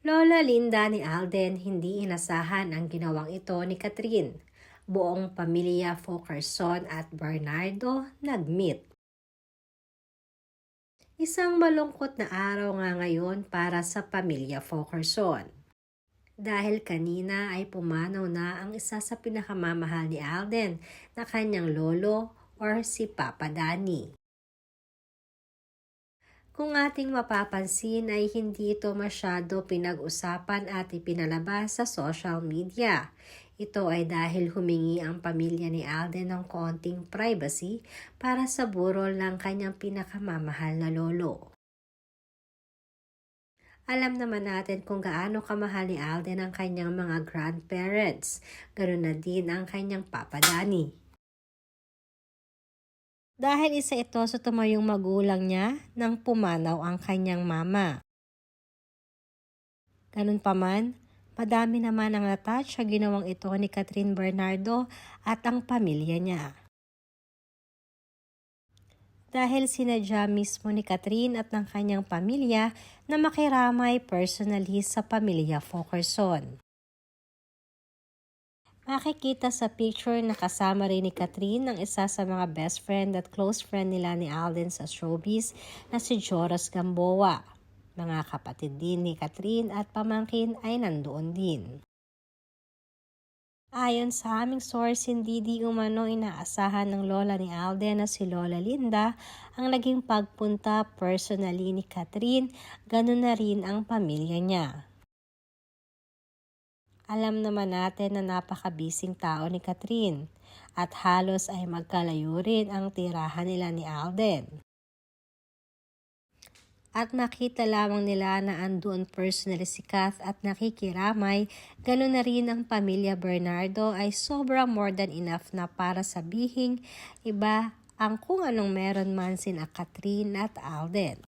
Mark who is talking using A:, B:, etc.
A: Lola Linda ni Alden, hindi inasahan ang ginawang ito ni Catherine. Buong pamilya Fulkerson at Bernardo nag-meet. Isang malungkot na araw nga ngayon para sa pamilya Fulkerson. Dahil kanina ay pumanaw na ang isa sa pinakamamahal ni Alden na kanyang lolo or si Papa Danny. Kung ating mapapansin ay hindi ito masyado pinag-usapan at ipinalabas sa social media. Ito ay dahil humingi ang pamilya ni Alden ng konting privacy para sa burol ng kanyang pinakamamahal na lolo. Alam naman natin kung gaano kamahal ni Alden ang kanyang mga grandparents. Ganoon na din ang kanyang Papa Danny. Dahil isa ito sa tumayong magulang niya nang pumanaw ang kanyang mama. Ganun pa man, madami naman ang attach sa ginawang ito ni Catherine Bernardo at ang pamilya niya. Dahil sinadya mismo ni Catherine at ng kanyang pamilya na makiramay personally sa pamilya Fulkerson. Makikita sa picture na kasama rin ni Catherine ang isa sa mga best friend at close friend nila ni Alden sa showbiz na si Joras Gamboa. Mga kapatid din ni Catherine at pamangkin ay nandoon din. Ayon sa aming source, hindi di umano inaasahan ng lola ni Alden na si Lola Linda ang naging pagpunta personally ni Catherine, ganun na rin ang pamilya niya. Alam naman natin na napakabising tao ni Catherine at halos ay magkalayo rin ang tirahan nila ni Alden. At makita lamang nila na andoon personally si Kath at nakikiramay, ganoon na rin ang pamilya Bernardo ay sobrang more than enough na para sabihing iba ang kung anong meron man sina Catherine at Alden.